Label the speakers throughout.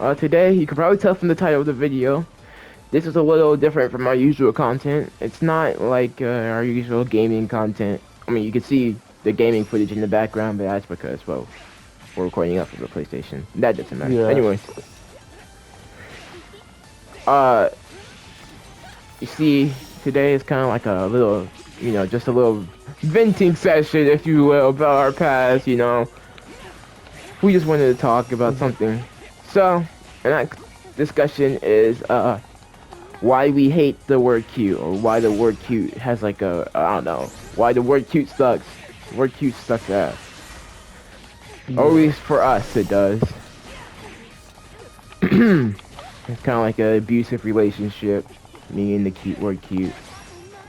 Speaker 1: Today, you can probably tell from the title of the video, this is a little different from our usual content. It's not like our usual gaming content. I mean, you can see the gaming footage in the background, but that's because, well, we're recording off of the PlayStation. That doesn't matter.
Speaker 2: Yeah.
Speaker 1: Anyways, uh, you see, today is kind of like a little, just a little venting session, if you will, about our past, We just wanted to talk about something. So, and that discussion is, why we hate the word cute, or why the word cute has like I don't know, why the word cute sucks. Word cute sucks ass. Or at
Speaker 2: Yeah.
Speaker 1: least for us, it does. It's kind of like an abusive relationship, me and the cute word cute,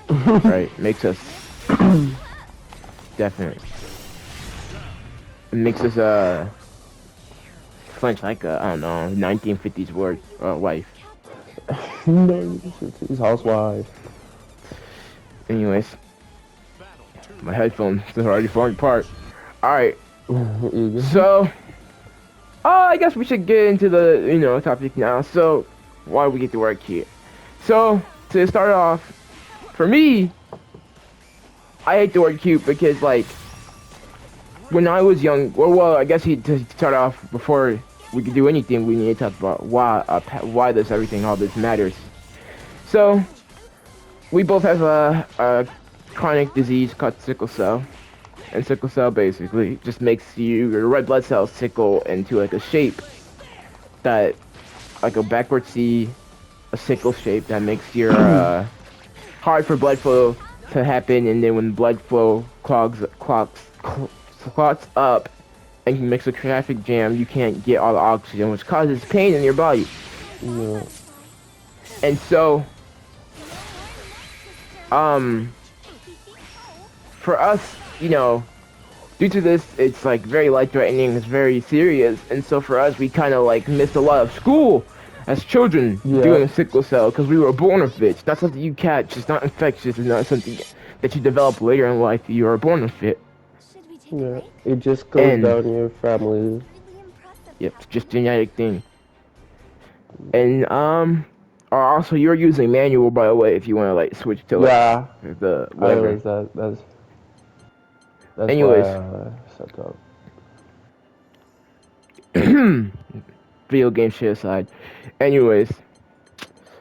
Speaker 1: right? Makes us definite. It makes us, flinch like a, I don't know, 1950s word, wife.
Speaker 2: No, he's housewife.
Speaker 1: Anyways, my headphones are already falling apart. Alright, so, I guess we should get into the, topic now. So, why we get the word cute? So, to start off, for me, I hate the word cute because, like, when I was young, well, I guess to start off, before we could do anything, we need to talk about why this everything, all this matters. So, we both have a chronic disease called sickle cell. And sickle cell basically just makes your red blood cells sickle into like a shape that, like a backward C, a sickle shape that makes your hard for blood flow to happen, and then when blood flow clogs up and you makes a traffic jam, you can't get all the oxygen, which causes pain in your body.
Speaker 2: Yeah.
Speaker 1: And so, for us, due to this, it's like very life-threatening, it's very serious, and so for us, we kind of like missed a lot of school as children doing sickle cell because we were born with it. It's not something you catch. It's not infectious. It's not something that you develop later in life. You are born with it.
Speaker 2: Yeah. It just goes
Speaker 1: And
Speaker 2: down in your family.
Speaker 1: yep, it's just genetic thing. And also you're using manual, by the way, if you want to like switch to like
Speaker 2: Yeah.
Speaker 1: the
Speaker 2: I
Speaker 1: whatever.
Speaker 2: realize that. That's why
Speaker 1: Anyways,
Speaker 2: I set up.
Speaker 1: video game shit aside. Anyways,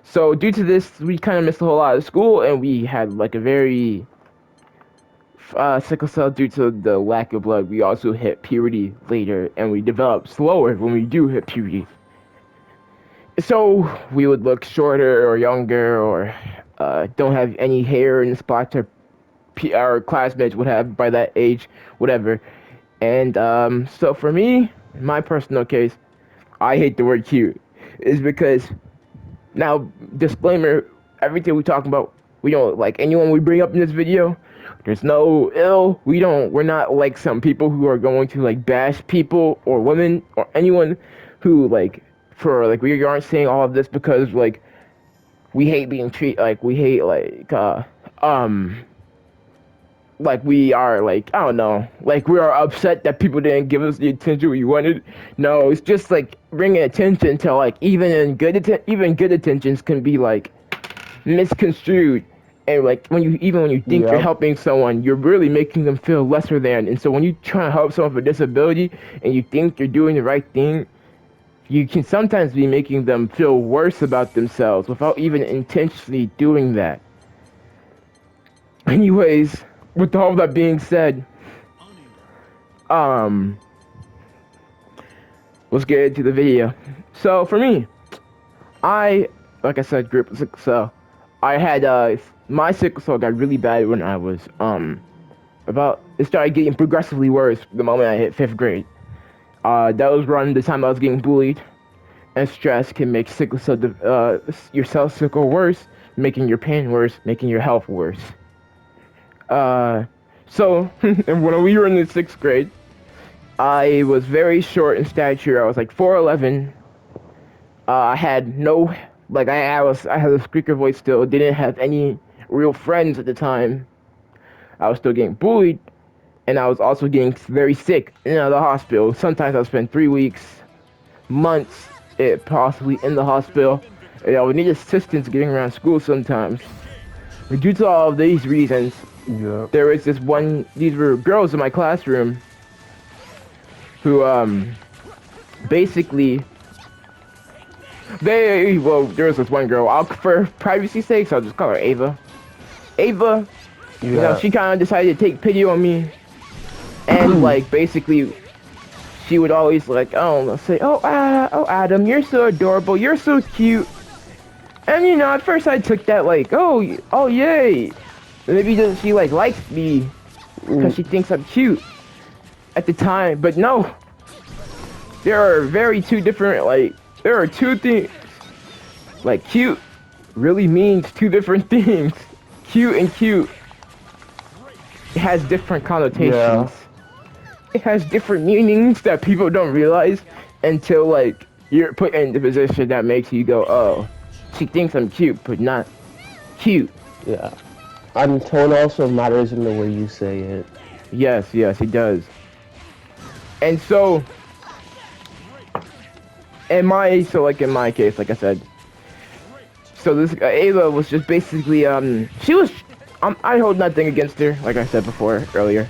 Speaker 1: so due to this, we kind of missed a whole lot of school, and we had like a very sickle cell due to the lack of blood. We also hit puberty later, and we develop slower when we do hit puberty. So we would look shorter or younger, or don't have any hair in the spots our classmates would have by that age, whatever. And so for me, in my personal case, I hate the word cute. Is because now, disclaimer, everything we talk about, we don't like anyone we bring up in this video. There's no ill. We're not like some people who are going to like bash people or women or anyone who like, for like, we aren't saying all of this because like, we hate being treated, like, we hate like we are like, I don't know, like we are upset that people didn't give us the attention we wanted. No, it's just like bringing attention to like, even good attentions can be like misconstrued, and like when you think you're
Speaker 2: Yep.
Speaker 1: helping someone, you're really making them feel lesser than. And so when you try to help someone with a disability and you think you're doing the right thing, you can sometimes be making them feel worse about themselves without even intentionally doing that. Anyways, with all that being said, um let's get into the video. So for me, I, like I said, grip sickle cell. I had my sickle cell got really bad when I was about, it started getting progressively worse the moment I hit 5th grade. That was around the time I was getting bullied, and stress can make sickle cell your cell sickle worse, making your pain worse, making your health worse. So and when we were in the 6th grade, I was very short in stature. I was like 4'11". I had no, like I had a squeaker voice still. Didn't have any real friends at the time. I was still getting bullied, and I was also getting very sick in and out of the hospital. Sometimes I spent 3 weeks, months it possibly in the hospital, and I would need assistance getting around school sometimes. And due to all of these reasons,
Speaker 2: Yeah.
Speaker 1: there was this one. These were girls in my classroom who basically there was this one girl. For privacy's sake, I'll just call her Ava. Ava,
Speaker 2: Yeah.
Speaker 1: you know, she kind of decided to take pity on me, and like basically, she would always like, oh, say, oh Adam, you're so adorable, you're so cute, and you know, at first I took that like, oh yay, maybe she like likes me because she thinks I'm cute at the time, but no, there are two different like, there are two things, like cute really means two different things. Cute and cute, it has different connotations.
Speaker 2: Yeah.
Speaker 1: It has different meanings that people don't realize until like you're put in the position that makes you go, oh, she thinks I'm cute, but not cute.
Speaker 2: Yeah. And tone also matters in the way you say it.
Speaker 1: Yes, it does. And so, in my case, like I said, so this Ava was just basically she was I hold nothing against her, like I said before earlier.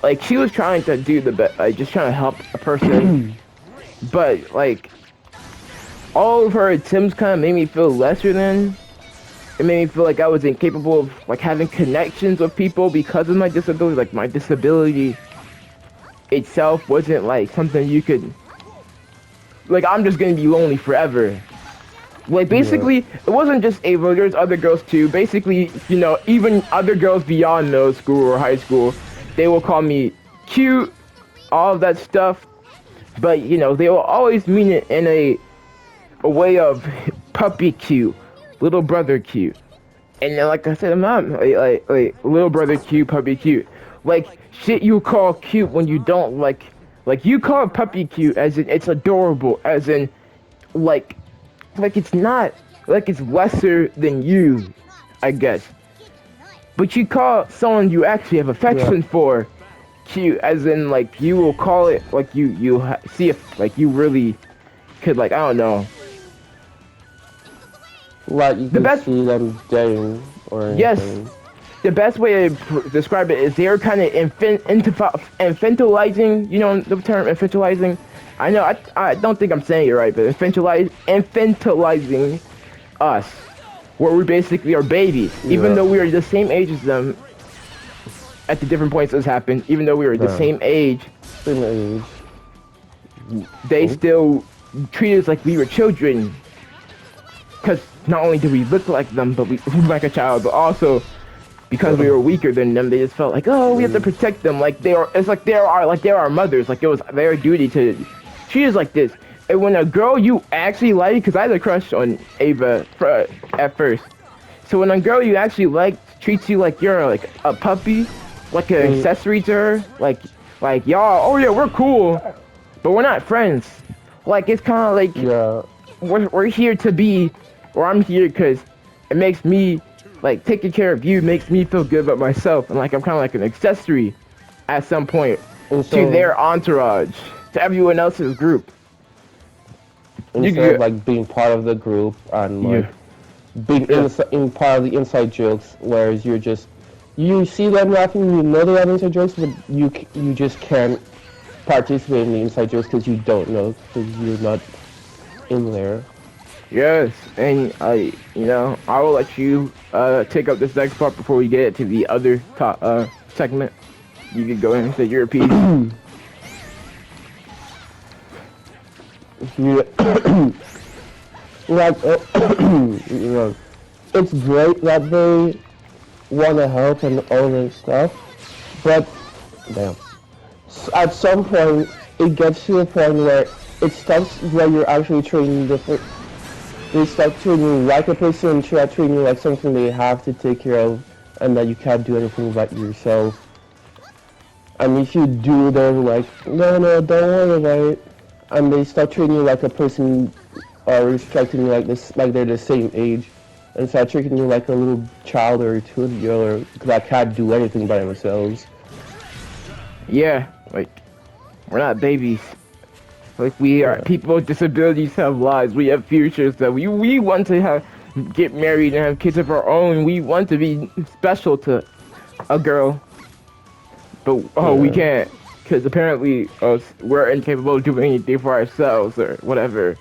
Speaker 1: Like she was trying to do the best, like just trying to help a person, but like all of her attempts kind of made me feel lesser than. It made me feel like I was incapable of like having connections with people because of my disability. Like my disability itself wasn't like something you could. Like I'm just gonna be lonely forever. Like basically, it wasn't just Ava. There's other girls too. Basically, you know, even other girls beyond middle school or high school, they will call me cute, all of that stuff. But you know, they will always mean it in a way of puppy cute, little brother cute. And then, like I said, I'm not like little brother cute, puppy cute. Like shit you call cute when you don't like you call puppy cute as in it's adorable, as in like it's not, like it's lesser than you, I guess. But you call someone you actually have affection for cute, as in like you will call it like see if like you really could, like, I don't know.
Speaker 2: Like you can see them dating or anything.
Speaker 1: Yes. The best way to describe it is they're kind of infantilizing, you know the term infantilizing? I know, I don't think I'm saying it right, but infantilizing us, where we basically are babies, even though we are the same age as them at the different points this happened, even though we were the same age, they still treat us like we were children, because not only do we look like them, but we look like a child, but also because we were weaker than them, they just felt like, oh, we have to protect them, like it's like they're our mothers, like it was their duty to treat us like this. And when a girl you actually like, because I had a crush on Ava at first, so when a girl you actually like treats you like you're like a puppy, like an accessory to her, like y'all, oh yeah, we're cool, but we're not friends. Like it's kind of like we're here to be, or I'm here because it makes me, like, taking care of you makes me feel good about myself, and like I'm kind of like an accessory at some point to their entourage, to everyone else's group.
Speaker 2: Instead of like being part of the group and like being in part of the inside jokes, whereas you see them laughing, you know they have inside jokes, but you just can't participate in the inside jokes because you don't know, because you're not in there.
Speaker 1: Yes, and I will let you take up this next part before we get to the other segment. You can go ahead and say your piece.
Speaker 2: Like, it's great that they want to help and all this stuff, but at some point it gets to a point where it stops where you're actually treating they start treating you like a person and start treating you like something they have to take care of and that you can't do anything about yourself. And if you do, they're like, no, don't worry about it. And they start treating you like a person, or respecting you like this, like they're the same age, and start treating you like a little child or a 2-year-old that can't do anything by themselves.
Speaker 1: Yeah, like, we're not babies. Like we are
Speaker 2: Yeah.
Speaker 1: people with disabilities have lives. We have futures that we want to have get married and have kids of our own. We want to be special to a girl, but we
Speaker 2: Yeah.
Speaker 1: can't because apparently we're incapable of doing anything for ourselves or whatever.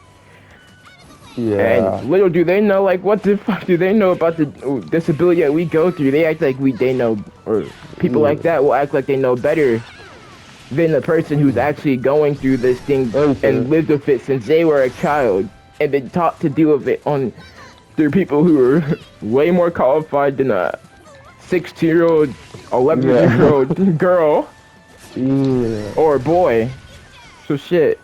Speaker 1: And
Speaker 2: Yeah.
Speaker 1: little do they know, like, what the fuck do they know about the disability that we go through? They act like they know, or people like
Speaker 2: Yeah.
Speaker 1: that will act like they know better than the person who's actually going through this thing
Speaker 2: Okay.
Speaker 1: and lived with it since they were a child and been taught to deal with it on through people who are way more qualified than a 16-year-old, 11-year-old
Speaker 2: Yeah.
Speaker 1: old girl
Speaker 2: Yeah.
Speaker 1: or boy. So shit.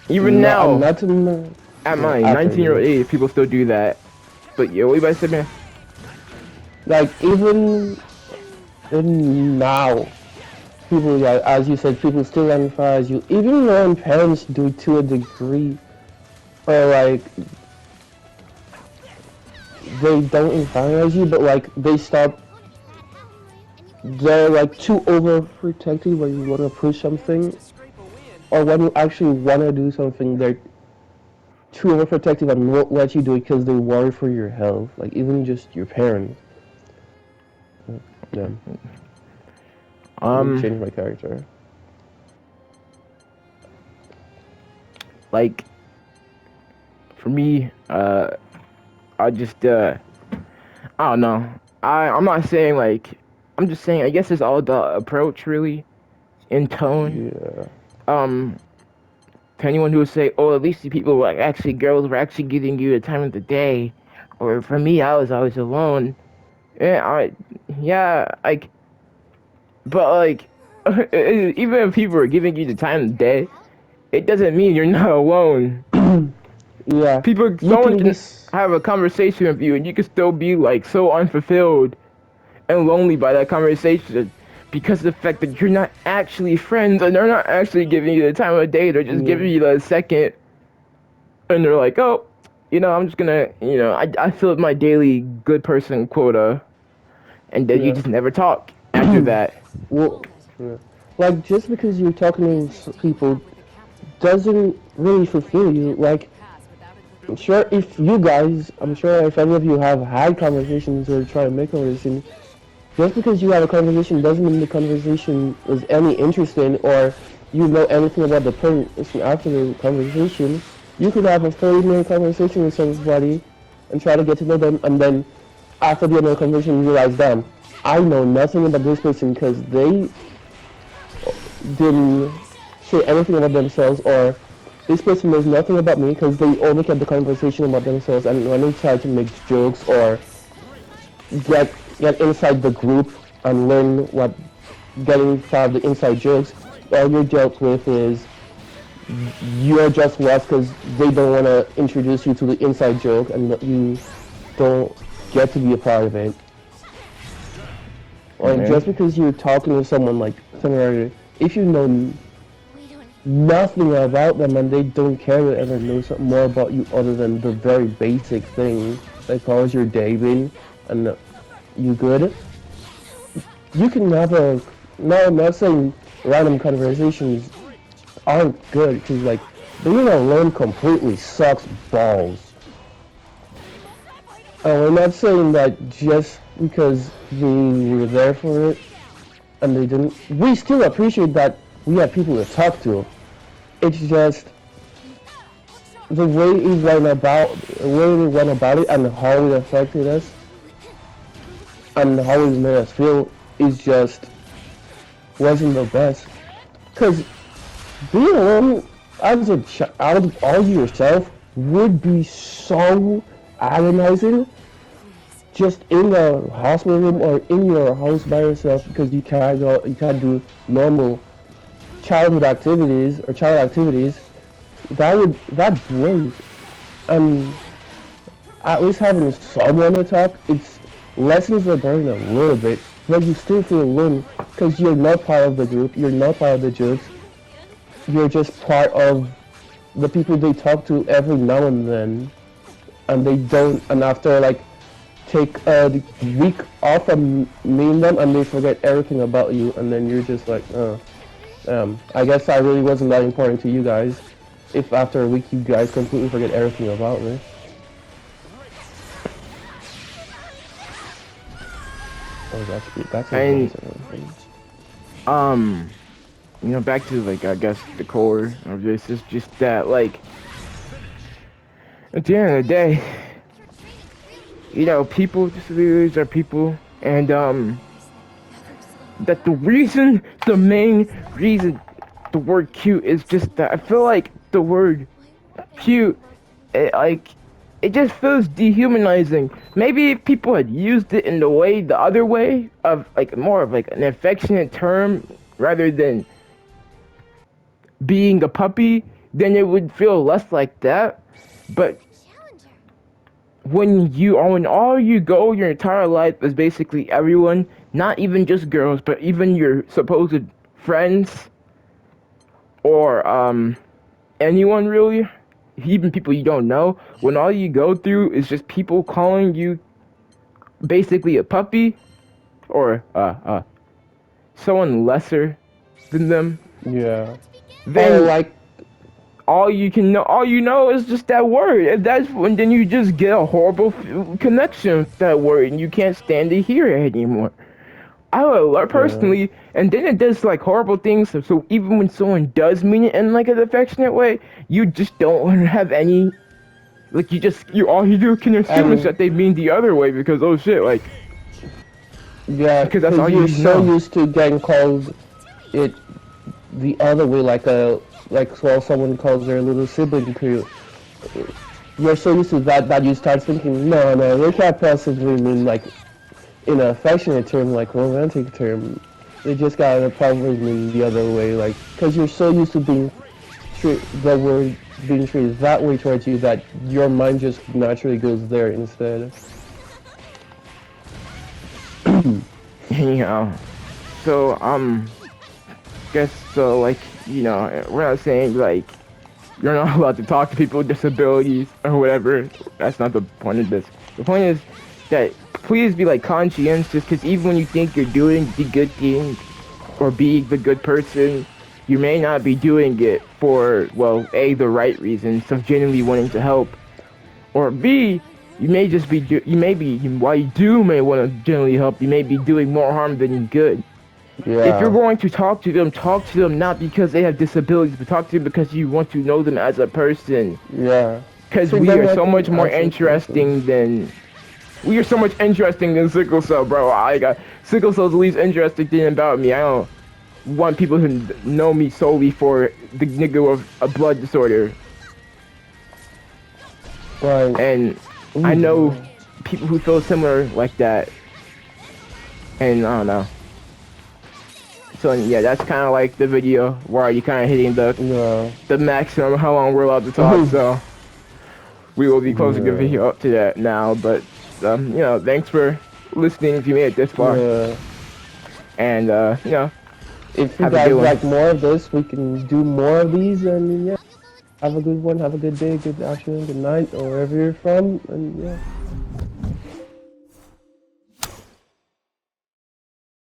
Speaker 1: Even
Speaker 2: No, I'm
Speaker 1: now,
Speaker 2: not in.
Speaker 1: at
Speaker 2: Yeah,
Speaker 1: my
Speaker 2: after
Speaker 1: 19-year-old
Speaker 2: you.
Speaker 1: age, people still do that. But yeah, what you about to say, man?
Speaker 2: Like even now, people like as you said, people still identify as you. Even your own parents do to a degree, or like they don't internalize you, but like they stop. They're like too overprotective when you want to push something, or when you actually want to do something, they're too overprotective and won't let you do it because they worry for your health. Like even just your parents. Yeah, I need to
Speaker 1: Um,
Speaker 2: change my character.
Speaker 1: like for me, I just I don't know. I'm not saying like I'm just saying I guess it's all the approach really in tone.
Speaker 2: Yeah.
Speaker 1: Um, to anyone who would say, oh, at least the people were like actually girls were actually giving you the time of the day, or for me, I was always alone. Yeah, like, but like, even if people are giving you the time of the day, it doesn't mean you're not alone.
Speaker 2: Yeah. You
Speaker 1: Someone
Speaker 2: can
Speaker 1: can
Speaker 2: just.
Speaker 1: have a conversation with you, and you can still be like so unfulfilled and lonely by that conversation because of the fact that you're not actually friends and they're not actually giving you the time of day. They're just
Speaker 2: Yeah.
Speaker 1: giving you the second, and they're like, oh, I'm just gonna, I filled my daily good person quota, and then you
Speaker 2: Yeah.
Speaker 1: just never talk after that.
Speaker 2: Well, yeah. Like just because you're talking to people doesn't really fulfill you. Like I'm sure if you guys, I'm sure if any of you have had conversations or try to make conversation, just because you have a conversation doesn't mean the conversation is any interesting or you know anything about the person after the conversation. You could have a 30-minute conversation with somebody and try to get to know them, and then after the end of the conversation, you realize, damn, I know nothing about this person because they didn't say anything about themselves, or this person knows nothing about me because they only kept the conversation about themselves, and when they try to make jokes or get inside the group and learn what getting inside the inside jokes, all you're dealt with is you're just lost because they don't want to introduce you to the inside joke and that you don't get to be a part of it. Or
Speaker 1: Okay.
Speaker 2: just because you're talking to someone like somewhere, if you know nothing about them and they don't care to ever know something more about you other than the very basic things, like how's your day been and you good, you can have a. No, I'm not saying random conversations aren't good because like being alone completely sucks balls. And we're not saying that just because they were there for it and they didn't. We still appreciate that we have people to talk to. It's just the way they went about it, and how it affected us, and how it made us feel is just wasn't the best. Cause being alone as a child all yourself would be so agonizing. Just in the hospital room or in your house by yourself because you can't do normal childhood activities or child activities. That brings and at least having someone to talk, it's lessens the burden a little bit, but you still feel alone because you're not part of the group, you're not part of the jokes, you're just part of the people they talk to every now and then, and they don't, and after like take a week off from meeting them, and they forget everything about you, and then you're just like, oh. I guess I really wasn't that important to you guys. If after a week you guys completely forget everything about me. Oh, that's
Speaker 1: And
Speaker 2: amazing.
Speaker 1: um, back to like I guess the core of this is just that like at the end of the day, people disabilities are people, and that the main reason the word cute is just that I feel like the word cute, it just feels dehumanizing. Maybe if people had used it in the other way of like more of like an affectionate term rather than being a puppy, then it would feel less like that. But when all you go your entire life is basically everyone, not even just girls, but even your supposed friends or anyone really, even people you don't know, when all you go through is just people calling you basically a puppy or someone lesser than them,
Speaker 2: Yeah. Or
Speaker 1: then
Speaker 2: like,
Speaker 1: all you know is just that word, and that's when then you just get a horrible connection with that word, and you can't stand to hear it anymore. I would
Speaker 2: yeah,
Speaker 1: personally, and then it does like horrible things. So even when someone does mean it in like an affectionate way, you just don't have any. Like you all you do can assume is
Speaker 2: and
Speaker 1: that they mean the other way because oh shit, like
Speaker 2: yeah,
Speaker 1: because that's
Speaker 2: because
Speaker 1: all
Speaker 2: you're
Speaker 1: you
Speaker 2: so
Speaker 1: know.
Speaker 2: used to getting called it the other way, like well, someone calls their little sibling to you. You're so used to that you start thinking, no, they can't possibly mean like in an affectionate term, like romantic term. They just gotta probably mean the other way, like because you're so used to being the word being treated that way towards you that your mind just naturally goes there instead.
Speaker 1: You know. So guess so like we're not saying like you're not allowed to talk to people with disabilities or whatever. That's not the point of this. The point is that please be like conscientious because even when you think you're doing the good thing or being the good person, you may not be doing it for, well, A, the right reasons of genuinely wanting to help, or B, you may just be, while you do may want to genuinely help, you may be doing more harm than good. If you're
Speaker 2: Yeah,
Speaker 1: going to talk to them not because they have disabilities, but talk to them because you want to know them as a person.
Speaker 2: yeah.
Speaker 1: Because
Speaker 2: Treat them like an actual person.
Speaker 1: We are so much interesting than sickle cell, bro. I got sickle cell's the least interesting thing about me. I don't want people who know me solely for the nigga of a blood disorder.
Speaker 2: Right.
Speaker 1: And I
Speaker 2: Ooh,
Speaker 1: know
Speaker 2: yeah.
Speaker 1: people who feel similar like that. And I don't know. So yeah, that's kind of like the video where you kind of hitting
Speaker 2: Yeah.
Speaker 1: the maximum how long we're allowed to talk. So we will be closing the
Speaker 2: Yeah.
Speaker 1: video up to that now. But thanks for listening if you made it this far.
Speaker 2: Yeah.
Speaker 1: And
Speaker 2: If you
Speaker 1: have a
Speaker 2: guys
Speaker 1: good one.
Speaker 2: like more of this, we can do more of these. And yeah, have a good one. Have a good day, good afternoon, good night, or wherever you're from. And yeah.